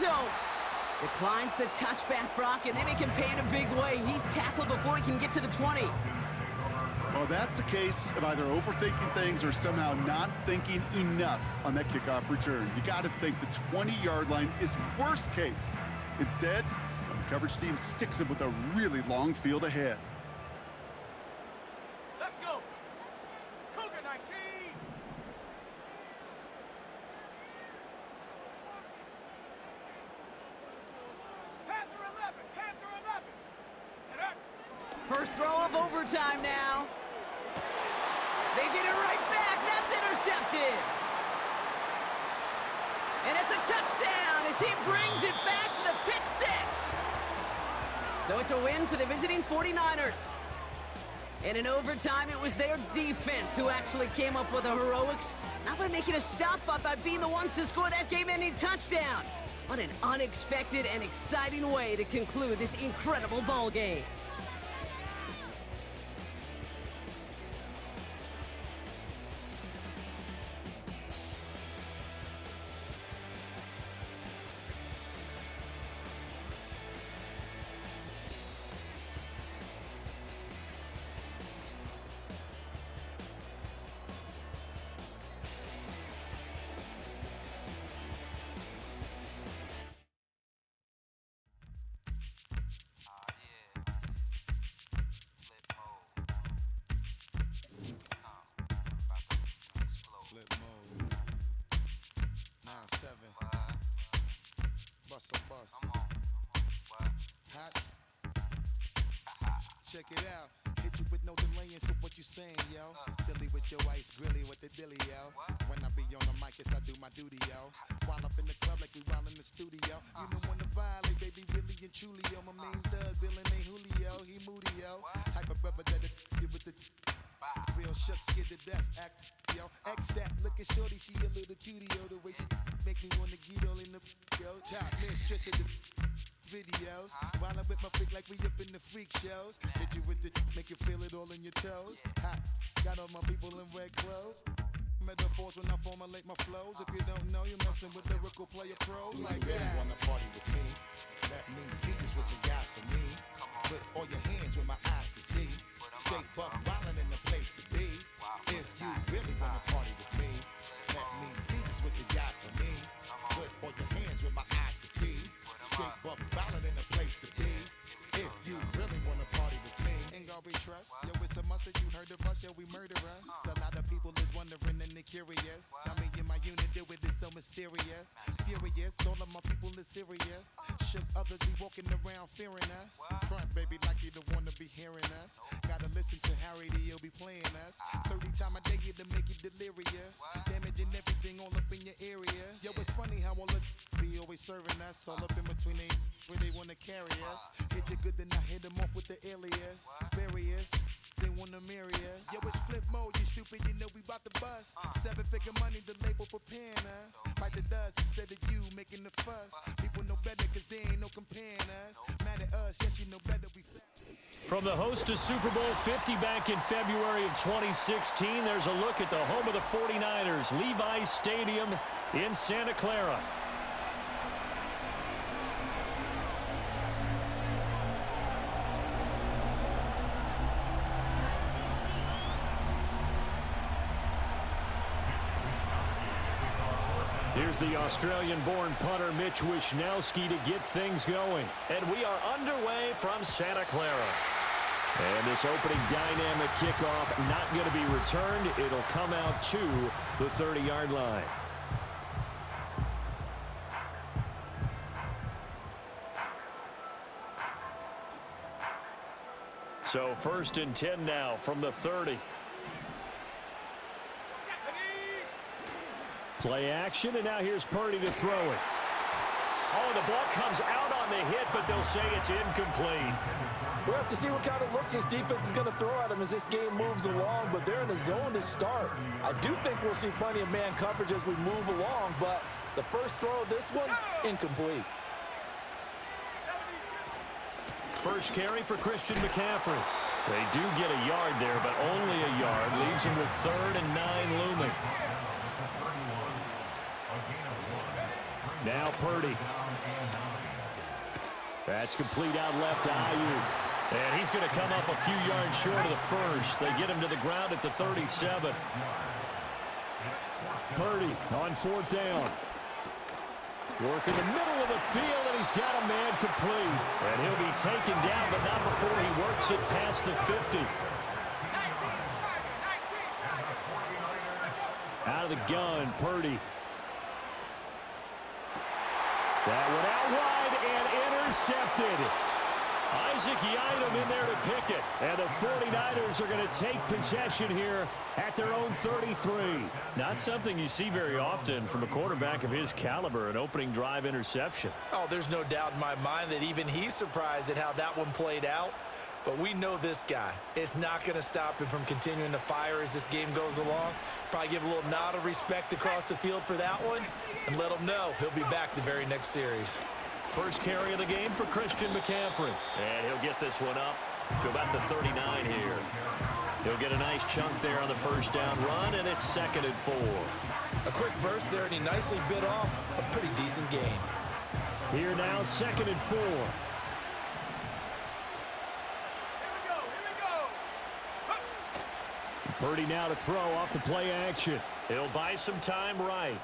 zone. Declines the touchback, Brock, and they make him pay in a big way. He's tackled before he can get to the 20. Well, that's a case of either overthinking things or somehow not thinking enough on that kickoff return. You got to think the 20-yard line is worst case. Instead, the coverage team sticks him with a really long field ahead. Let's go. Cougar 19. Panther 11. Panther 11. First throw of overtime now. They get it right back. That's intercepted. And it's a touchdown as he brings it back for the pick six. So it's a win for the visiting 49ers. And in overtime, it was their defense who actually came up with the heroics, not by making a stop, but by being the ones to score that game-ending touchdown. What an unexpected and exciting way to conclude this incredible ball game. Flip mode. 9-7. Bust a bus. Hot. Check it out. Hit you with no delay into what you saying, yo. Silly with your ice grilly with the dilly, yo. When I be on the mic, yes, I do my duty, yo. While up in the club like we while in the studio. You don't wanna violate, baby, really and truly, yo. My main thug, Dylan ain't Julio, he moody, yo. Type of brother that'll get with the real shook, scared to death, act, yo. X that, looking shorty, she a little cutie, yo. The way she make me wanna get all in the, yo. Top mistress of the videos. While I'm with my freak like we up in the freak shows. Hit you with the, make you feel it all in your toes. Hot, got all my people in red clothes. Metaphors when I formulate my flows. If you don't know, you're messing with lyrical player pros. Do like you really wanna party with me? Let me see just what you got for me. Put all your hands where my eyes can see. Straight buck wildin' in the place to be. If you really wanna party with me, let me see just what you got for me. Put all your hands where my eyes can see. Straight buck wildin' in the place to be. If you really wanna party with me, ain't gonna be trust. Yo, it's a must that you heard of us, yo, we murder us. A lot of people is wondering and they curious. I mean, in my unit, do it is so mysterious. Furious, all of my people is serious. Shook others be walking around fearing us. Front, baby, like you don't wanna be hearing us. Gotta listen to Harry, he'll be playing us. 30 times a day to make you delirious. Damaging everything all up in your area. Yo, it's funny how all the be always serving us. All up in between they where they wanna carry us. Hit you good, then I hit them off with the alias. Various, they wanna marry us. Yo, it's flip mode, you stupid, you know we bout to bust. 7-figure money, the label preparing us. Bite the dust instead of you making the fuss. People know better cause they ain't no comparing us. Mad at us, yes you know better, we From the host to Super Bowl 50 back in February of 2016, there's a look at the home of the 49ers, Levi's Stadium in Santa Clara. Here's the Australian-born punter Mitch Wishnowsky to get things going. And we are underway from Santa Clara. And this opening dynamic kickoff not going to be returned. It'll come out to the 30-yard line. So 1st and 10 now from the 30. Play action, and now here's Purdy to throw it. Oh, the ball comes out on the hit, but they'll say it's incomplete. We'll have to see what kind of looks this defense is going to throw at him as this game moves along, but they're in the zone to start. I do think we'll see plenty of man coverage as we move along, but the first throw of this one, incomplete. First carry for Christian McCaffrey. They do get a yard there, but only a yard. Leaves him with 3rd and 9 looming. Now Purdy. That's complete out left to Ayuk. And he's going to come up a few yards short of the first. They get him to the ground at the 37. Purdy on 4th down. Work in the middle of the field, and he's got a man complete. And he'll be taken down, but not before he works it past the 50. Out of the gun, Purdy. That one out wide and intercepted. Isaac Yiadom in there to pick it. And the 49ers are going to take possession here at their own 33. Not something you see very often from a quarterback of his caliber, an opening drive interception. Oh, there's no doubt in my mind that even he's surprised at how that one played out. But we know this guy. It's not going to stop him from continuing to fire as this game goes along. Probably give a little nod of respect across the field for that one and let him know he'll be back the very next series. First carry of the game for Christian McCaffrey. And he'll get this one up to about the 39 here. He'll get a nice chunk there on the first down run, and it's 2nd and 4. A quick burst there, and he nicely bit off a pretty decent gain. Here now, 2nd and 4. Purdy now to throw off the play action. He'll buy some time right.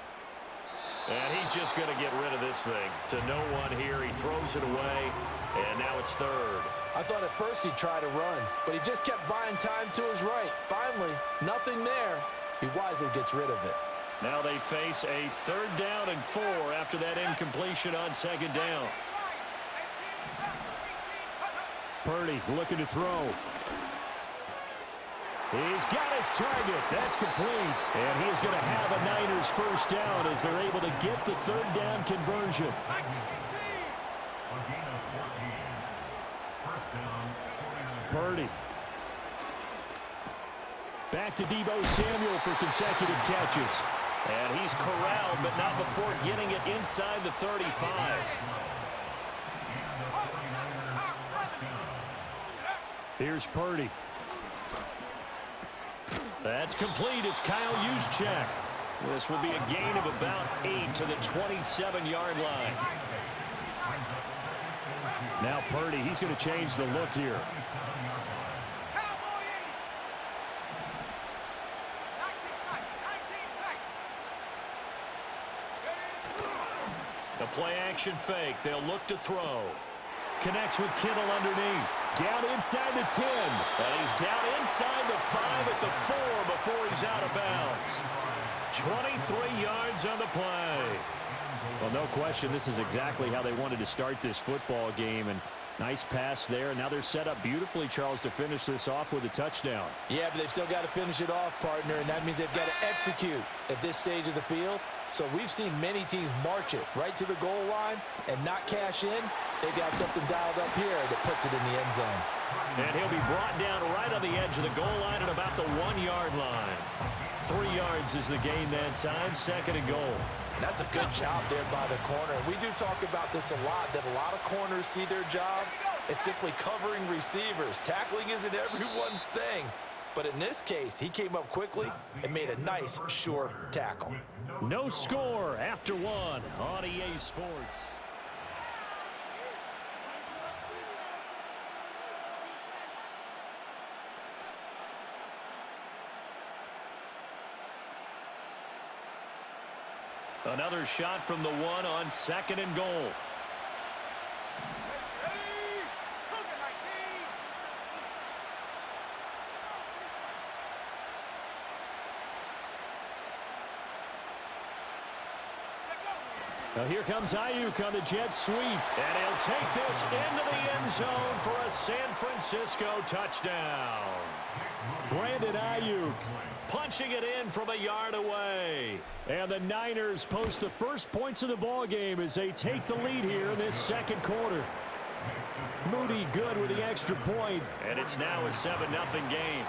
And he's just going to get rid of this thing. To no one here, he throws it away, and now it's 3rd. I thought at first he'd try to run, but he just kept buying time to his right. Finally, nothing there. He wisely gets rid of it. Now they face a 3rd down and 4 after that incompletion on 2nd down. Purdy looking to throw. He's got his target. That's complete. And he is going to have a Niners first down as they're able to get the 3rd down conversion. Purdy. Back to Deebo Samuel for consecutive catches. And he's corralled, but not before getting it inside the 35. Here's Purdy. That's complete. It's Kyle Juszczyk. This will be a gain of about 8 to the 27-yard line. Now Purdy, he's going to change the look here. The play action fake. They'll look to throw. Connects with Kittle underneath. Down inside the 10. And he's down inside the 5 at the 4 before he's out of bounds. 23 yards on the play. Well, no question, this is exactly how they wanted to start this football game. And nice pass there. Now they're set up beautifully, Charles, to finish this off with a touchdown. Yeah, but they've still got to finish it off, partner, and that means they've got to execute at this stage of the field. So we've seen many teams march it right to the goal line and not cash in. They've got something dialed up here that puts it in the end zone. And he'll be brought down right on the edge of the goal line at about the 1-yard line. 3 yards is the gain that time, 2nd and goal. And that's a good job there by the corner. We do talk about this a lot, that a lot of corners see their job as simply covering receivers. Tackling isn't everyone's thing. But in this case, he came up quickly and made a nice, sure tackle. No score after 1 on EA Sports. Another shot from the 1 on 2nd and goal. Now here comes Ayuk on the jet sweep. And he'll take this into the end zone for a San Francisco touchdown. Brandon Ayuk punching it in from a yard away. And the Niners post the first points of the ball game as they take the lead here in this 2nd quarter. Moody good with the extra point. And it's now a 7-0 game.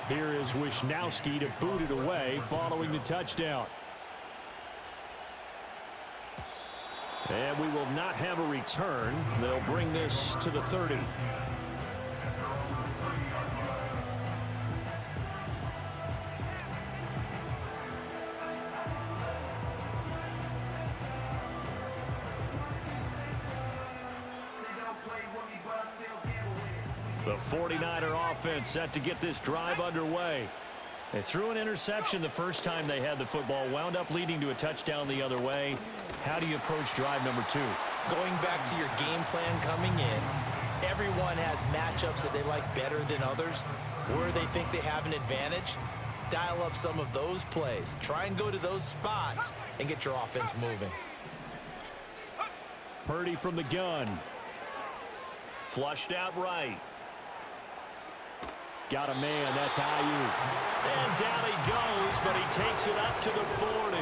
Here is Wisnowski to boot it away following the touchdown. And we will not have a return. They'll bring this to the 30. The 49er offense set to get this drive underway. They threw an interception the first time they had the football, wound up leading to a touchdown the other way. How do you approach drive number 2? Going back to your game plan coming in, everyone has matchups that they like better than others. Where they think they have an advantage, dial up some of those plays. Try and go to those spots and get your offense moving. Purdy from the gun. Flushed out right. Got a man, that's Ayuk. And down he goes, but he takes it up to the 40.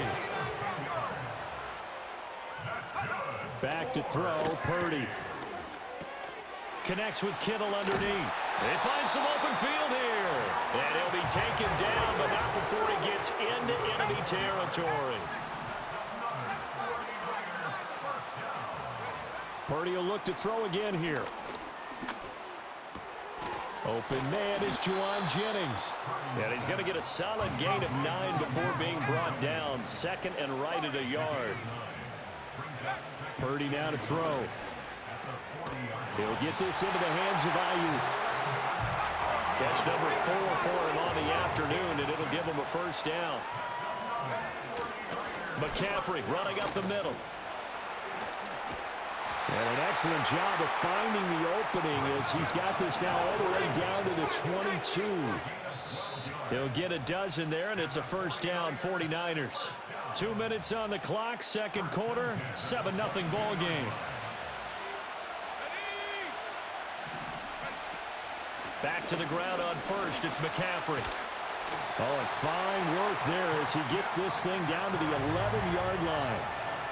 Back to throw, Purdy. Connects with Kittle underneath. They find some open field here. And he'll be taken down, but not before he gets into enemy territory. Purdy will look to throw again here. Open man is Juwan Jennings. And he's going to get a solid gain of 9 before being brought down. Second and right at a yard. Purdy now to throw. He'll get this into the hands of Ayuk. Catch number 4 for him on the afternoon, and it'll give him a first down. McCaffrey running up the middle. And an excellent job of finding the opening as he's got this now all the way down to the 22. He'll get a dozen there, and it's a first down, 49ers. 2 minutes on the clock, second quarter, 7-0 ball game. Back to the ground on first, it's McCaffrey. Oh, and fine work there as he gets this thing down to the 11-yard line.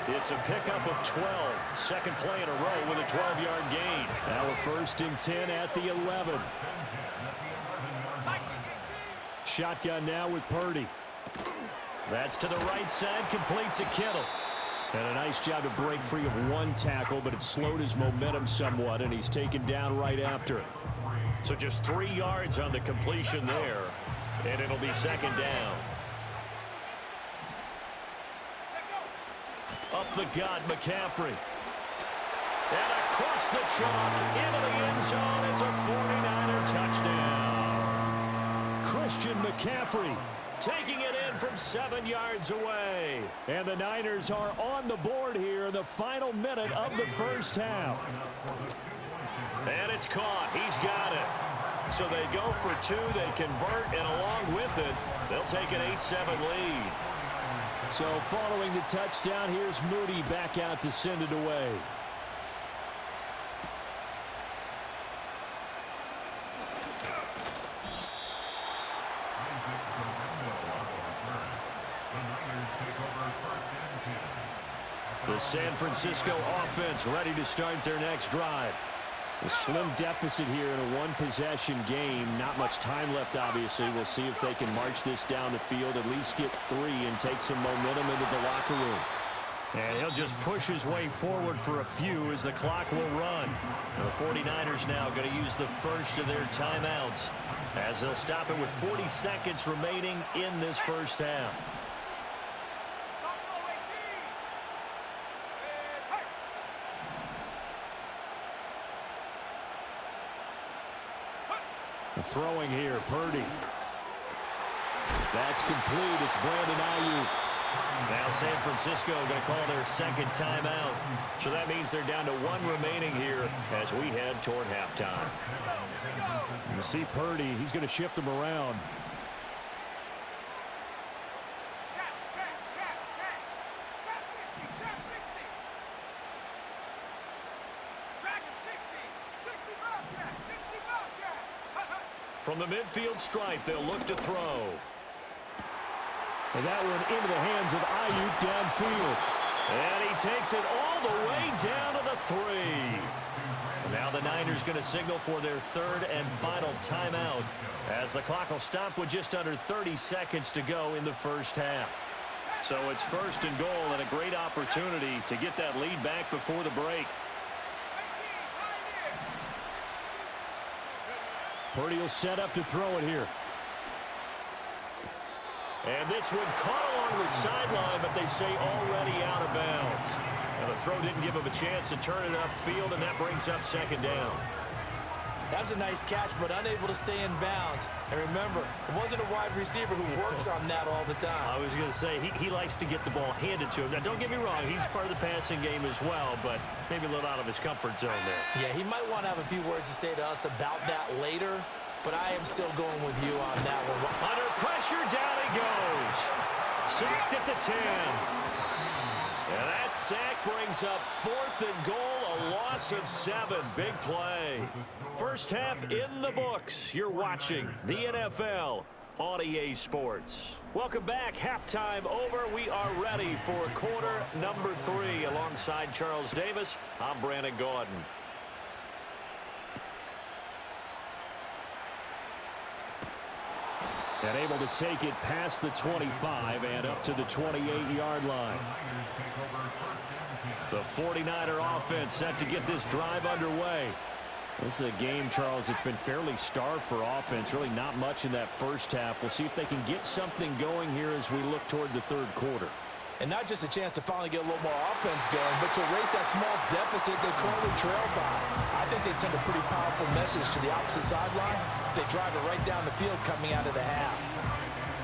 It's a pickup of 12. Second play in a row with a 12-yard gain. Now a first and 10 at the 11. Shotgun now with Purdy. That's to the right side, complete to Kittle. And a nice job to break free of one tackle, but it slowed his momentum somewhat, and he's taken down right after it. So just 3 yards on the completion there, and it'll be second down. Up the gut, McCaffrey. And across the chalk, into the end zone. It's a 49er touchdown. Christian McCaffrey taking it in from 7 yards away. And the Niners are on the board here in the final minute of the first half. And it's caught. He's got it. So they go for 2. They convert, and along with it, they'll take an 8-7 lead. So following the touchdown, here's Moody back out to send it away. The San Francisco offense ready to start their next drive. A slim deficit here in a one-possession game. Not much time left, obviously. We'll see if they can march this down the field, at least get 3 and take some momentum into the locker room. And he'll just push his way forward for a few as the clock will run. The 49ers now going to use the first of their timeouts as they'll stop it with 40 seconds remaining in this first half. Throwing here, Purdy. That's complete. It's Brandon Ayuk. Now San Francisco going to call their second timeout. So that means they're down to 1 remaining here as we head toward halftime. You see Purdy, he's going to shift them around. From the midfield stripe, they'll look to throw. And that one into the hands of Ayuk downfield. And he takes it all the way down to the 3. Now the Niners going to signal for their third and final timeout as the clock will stop with just under 30 seconds to go in the first half. So it's first and goal and a great opportunity to get that lead back before the break. Purdy will set up to throw it here. And this one caught along the sideline, but they say already out of bounds. And the throw didn't give him a chance to turn it upfield, and that brings up second down. That's a nice catch, but unable to stay in bounds. And remember, it wasn't a wide receiver who works on that all the time. I was going to say, he likes to get the ball handed to him. Now, don't get me wrong, he's part of the passing game as well, but maybe a little out of his comfort zone there. Yeah, he might want to have a few words to say to us about that later, but I am still going with you on that one. Under pressure, down he goes. Sacked at the 10. And that sack brings up 4th and goal, a loss of 7. Big play. First half in the books. You're watching the NFL on EA Sports. Welcome back. Halftime over. We are ready for quarter number 3. Alongside Charles Davis, I'm Brandon Gordon. And able to take it past the 25 and up to the 28-yard line. The 49er offense set to get this drive underway. This is a game, Charles, it's been fairly starved for offense. Really not much in that first half. We'll see if they can get something going here as we look toward the third quarter. And not just a chance to finally get a little more offense going, but to erase that small deficit they currently trail by. I think they'd send a pretty powerful message to the opposite sideline if they drive it right down the field coming out of the half.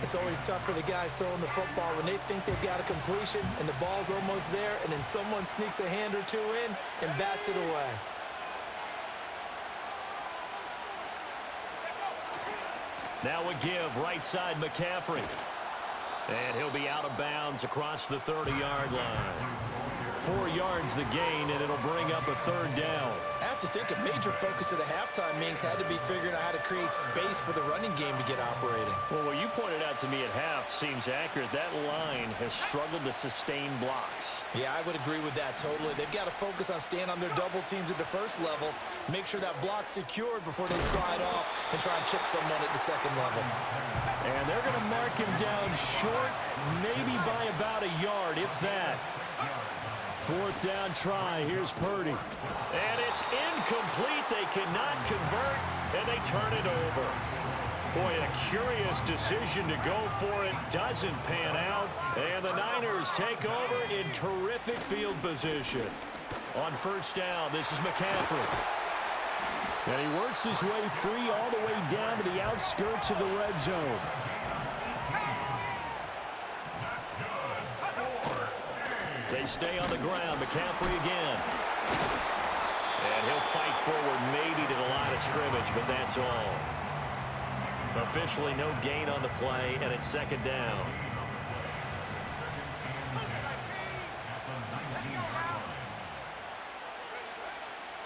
It's always tough for the guys throwing the football when they think they've got a completion and the ball's almost there, and then someone sneaks a hand or two in and bats it away. Now a give, right side McCaffrey. And he'll be out of bounds across the 30-yard line. 4 yards the gain, and it'll bring up a 3rd down. I have to think a major focus of the halftime meetings had to be figuring out how to create space for the running game to get operating. Well, what you pointed out to me at half seems accurate. That line has struggled to sustain blocks. Yeah, I would agree with that totally. They've got to focus on staying on their double teams at the first level, make sure that block's secured before they slide off and try and chip someone at the second level. And they're going to mark him down short, maybe by about a yard, if that. 4th down try. Here's Purdy. And it's incomplete. They cannot convert, and they turn it over. Boy, a curious decision to go for it. Doesn't pan out. And the Niners take over in terrific field position. On 1st down, this is McCaffrey. And he works his way free all the way down to the outskirts of the red zone. They stay on the ground. McCaffrey again. And he'll fight forward maybe to the line of scrimmage, but that's all. Officially no gain on the play, and it's 2nd down.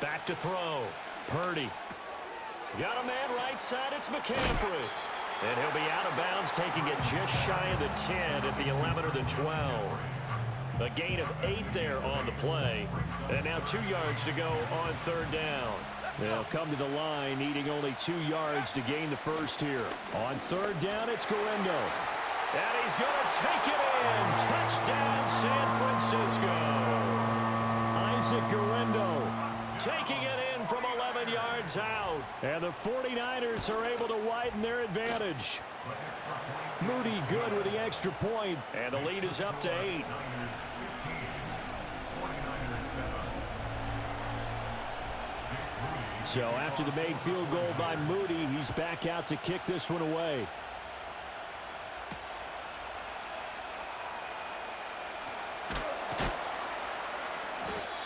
Back to throw. Purdy. Got a man right side. It's McCaffrey. And he'll be out of bounds, taking it just shy of the 10 at the 11 or the 12. A gain of 8 there on the play. And now 2 yards to go on 3rd down. They'll come to the line, needing only 2 yards to gain the first here. On 3rd down, it's Guerendo. And he's going to take it in. Touchdown, San Francisco. Isaac Guerendo taking it in from 11 yards out. And the 49ers are able to widen their advantage. Moody good with the extra point. And the lead is up to 8. So after the made field goal by Moody, he's back out to kick this one away.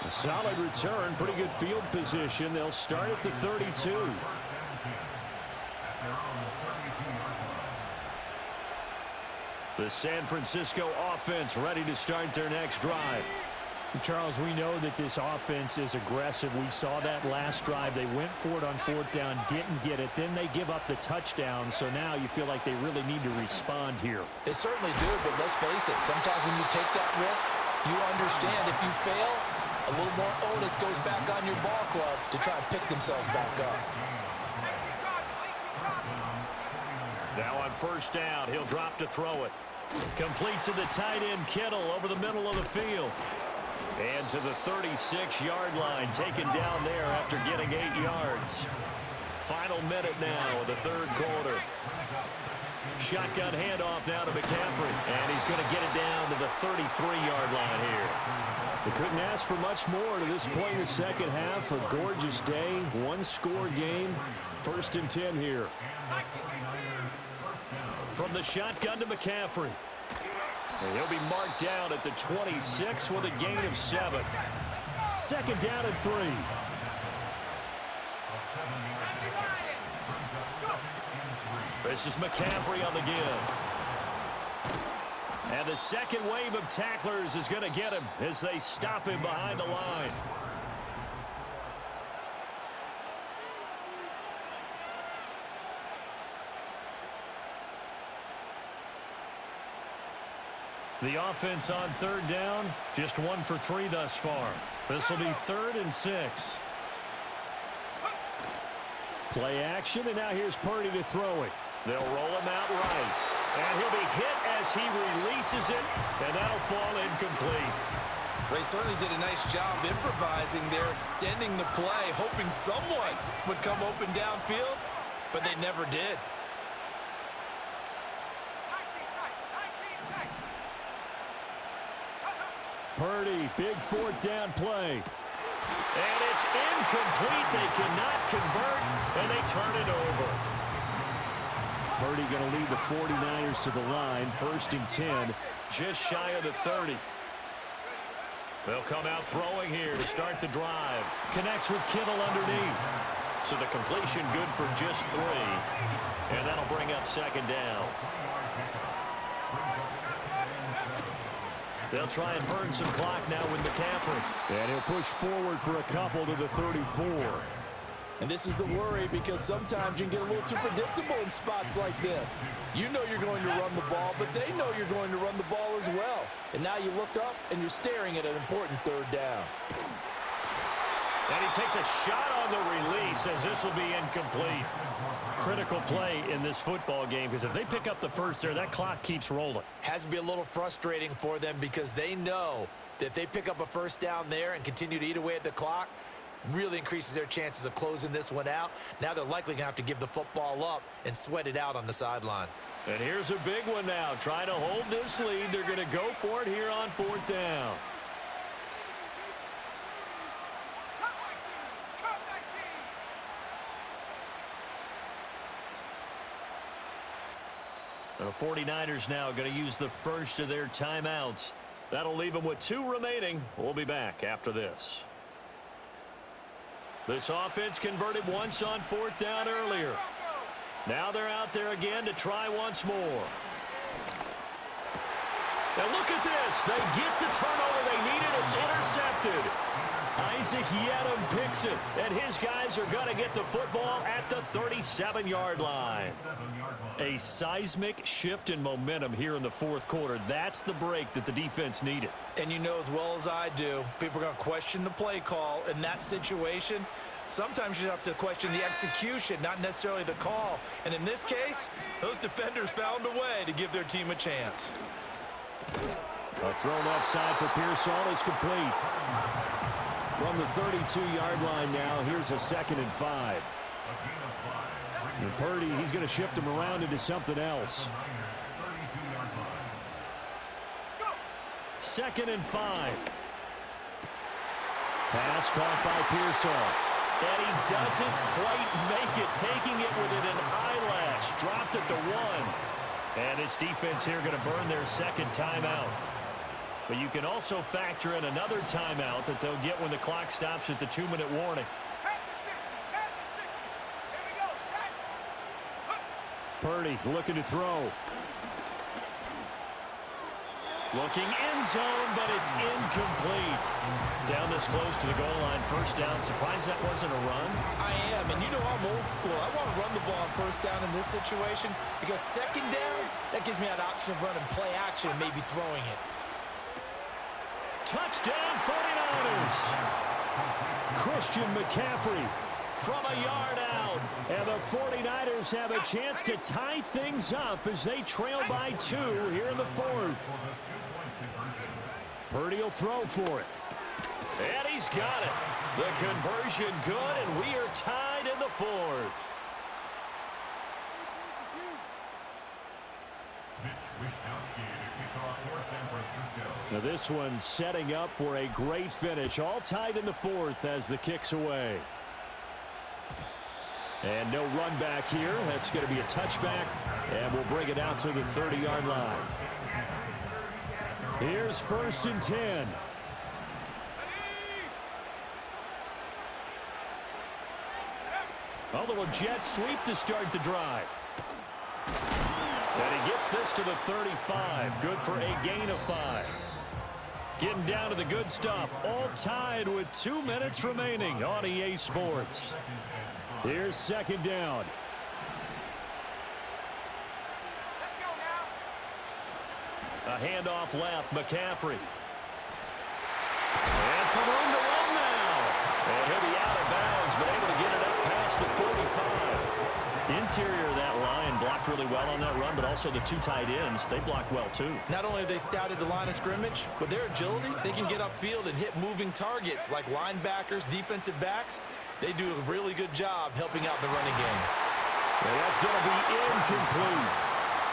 A solid return, pretty good field position. They'll start at the 32. The San Francisco offense ready to start their next drive. Charles, we know that this offense is aggressive. We saw that last drive. They went for it on 4th down, didn't get it. Then they give up the touchdown. So now you feel like they really need to respond here. They certainly do, but let's face it. Sometimes when you take that risk, you understand if you fail, a little more onus goes back on your ball club to try and pick themselves back up. Now on 1st down, he'll drop to throw it. Complete to the tight end, Kittle, over the middle of the field. And to the 36-yard line, taken down there after getting 8 yards. Final minute now of the 3rd quarter. Shotgun handoff now to McCaffrey. And he's going to get it down to the 33-yard line here. They couldn't ask for much more to this point in the second half. A gorgeous day, one-score game. 1st and 10 here. From the shotgun to McCaffrey. And he'll be marked down at the 26 with a gain of 7. 2nd down and 3. This is McCaffrey on the give. And the second wave of tacklers is going to get him as they stop him behind the line. The offense on 3rd down, just 1 for 3 thus far. This will be 3rd and 6. Play action, and now here's Purdy to throw it. They'll roll him out right. And he'll be hit as he releases it, and that'll fall incomplete. They certainly did a nice job improvising there, extending the play, hoping someone would come open downfield, but they never did. 19 tight. Purdy, big 4th down play. And it's incomplete. They cannot convert, and they turn it over. Purdy going to lead the 49ers to the line. 1st and 10. Just shy of the 30. They'll come out throwing here to start the drive. Connects with Kittle underneath. So the completion good for just 3. And that'll bring up 2nd down. They'll try and burn some clock now with McCaffrey. And he'll push forward for a couple to the 34. And this is the worry, because sometimes you can get a little too predictable in spots like this. You know you're going to run the ball, but they know you're going to run the ball as well. And now you look up and you're staring at an important 3rd down. And he takes a shot on the release as this will be incomplete. Critical play in this football game, because if they pick up the first there, that clock keeps rolling. Has to be a little frustrating for them, because they know that if they pick up a 1st down there and continue to eat away at the clock, really increases their chances of closing this one out. Now they're likely going to have to give the football up and sweat it out on the sideline. And here's a big one now. Trying to hold this lead. They're going to go for it here on 4th down. The 49ers now going to use the first of their timeouts. That'll leave them with 2 remaining. We'll be back after this. This offense converted once on 4th down earlier. Now they're out there again to try once more. Now look at this. They get the turnover they needed. It's intercepted. Isaac Yiadom picks it, and his guys are going to get the football at the 37-yard line. A seismic shift in momentum here in the 4th quarter. That's the break that the defense needed. And you know as well as I do, people are going to question the play call in that situation. Sometimes you have to question the execution, not necessarily the call. And in this case, those defenders found a way to give their team a chance. A throw left side for Pearsall is complete. From the 32-yard line now, here's a 2nd and 5. And Purdy, he's going to shift him around into something else. 2nd and 5. Pass caught by Pearsall. And he doesn't quite make it, taking it within an eyelash. Dropped at the 1. And this defense here going to burn their 2nd timeout. But you can also factor in another timeout that they'll get when the clock stops at the 2-minute warning. Purdy looking to throw. Looking end zone, but it's incomplete. Down this close to the goal line, 1st down. Surprised that wasn't a run? I am, and you know I'm old school. I want to run the ball on 1st down in this situation, because 2nd down, that gives me that option of running play action and maybe throwing it. Touchdown 49ers. Christian McCaffrey From a yard out. And the 49ers have a chance to tie things up as they trail by 2 here in the 4th. Purdy will throw for it. And he's got it. The conversion good, and we are tied in the 4th. Now this one setting up for a great finish. All tied in the fourth as the kick's away. And no run back here. That's going to be a touchback. And we'll bring it out to the 30-yard line. Here's 1st and 10. A little jet sweep to start the drive. And he gets this to the 35. Good for a gain of 5. Getting down to the good stuff. All tied with 2 minutes remaining on EA Sports. Here's 2nd down. Let's go now. A handoff left. McCaffrey. And some room to run now. And he'll be out of bounds, but able to get it up past the 45. Interior of that line blocked really well on that run, but also the 2 tight ends, they blocked well too. Not only have they scouted the line of scrimmage, with their agility, they can get upfield and hit moving targets like linebackers, defensive backs. They do a really good job helping out the running game. And that's going to be incomplete.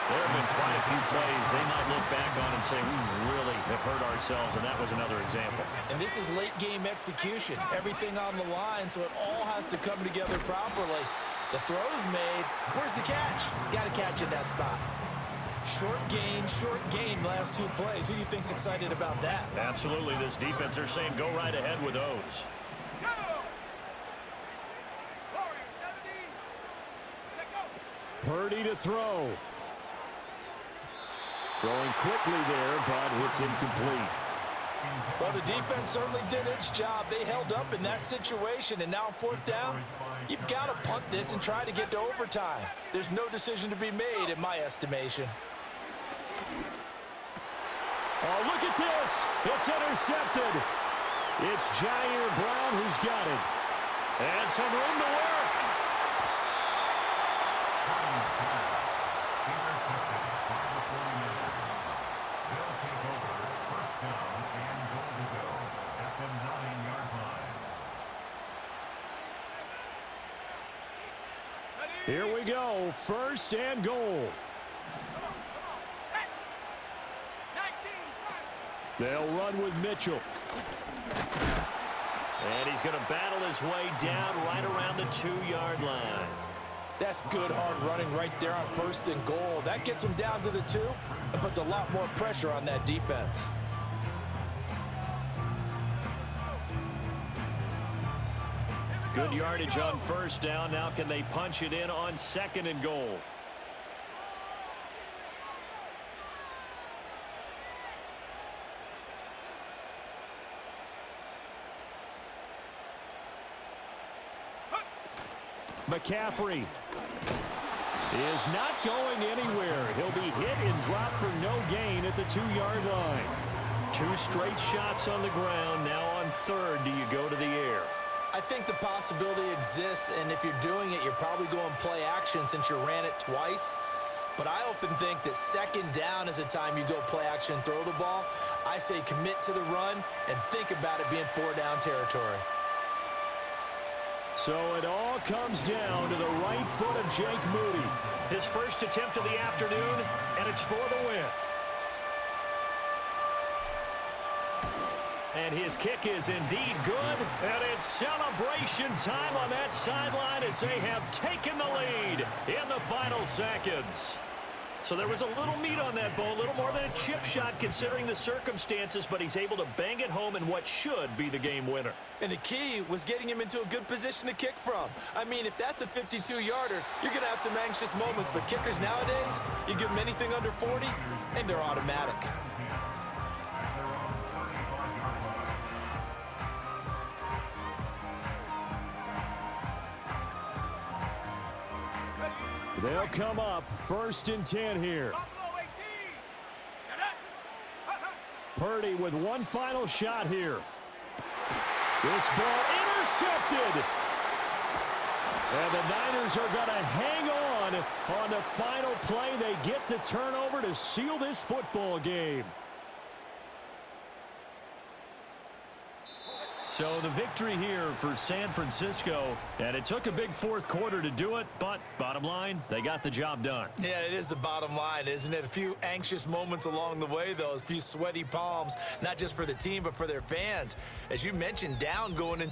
There have been quite a few plays they might look back on and say, we really have hurt ourselves, and that was another example. And this is late-game execution. Everything on the line, so it all has to come together properly. The throw's made. Where's the catch? Got to catch in that spot. Short gain, last 2 plays. Who do you think's excited about that? Absolutely. This defense, they're saying go right ahead with those. Go! Warrior 70. Let go. Purdy to throw. Throwing quickly there, but it's incomplete. Well, the defense certainly did its job. They held up in that situation, and now 4th down, you've got to punt this and try to get to overtime. There's no decision to be made in my estimation. Oh, look at this. It's intercepted. It's Jair Brown who's got it. And some room to work. Here we go. 1st and goal. Come on. Set. 19. They'll run with Mitchell. And he's going to battle his way down right around the 2-yard line. That's good hard running right there on 1st and goal. That gets him down to the 2 and puts a lot more pressure on that defense. Good yardage on 1st down. Now can they punch it in on 2nd and goal? McCaffrey is not going anywhere. He'll be hit and dropped for no gain at the 2-yard line. 2 straight shots on the ground. Now on 3rd, do you go to the air? I think the possibility exists, and if you're doing it, you're probably going play action since you ran it twice. But I often think that 2nd down is a time you go play action and throw the ball. I say commit to the run and think about it being 4-down territory. So it all comes down to the right foot of Jake Moody. His first attempt of the afternoon, and it's for the win. And his kick is indeed good, and it's celebration time on that sideline as they have taken the lead in the final seconds. So there was a little meat on that ball, a little more than a chip shot considering the circumstances, but he's able to bang it home in what should be the game winner. And the key was getting him into a good position to kick from. I mean, if that's a 52-yarder, you're going to have some anxious moments, but kickers nowadays, you give them anything under 40, and they're automatic. They'll come up 1st and 10 here. Buffalo 18. Set up. Purdy with one final shot here. This ball intercepted. And the Niners are going to hang on the final play. They get the turnover to seal this football game. So the victory here for San Francisco, and it took a big fourth quarter to do it, but bottom line, they got the job done. Yeah, it is the bottom line, isn't it? A few anxious moments along the way, though, a few sweaty palms, not just for the team, but for their fans. As you mentioned, down going into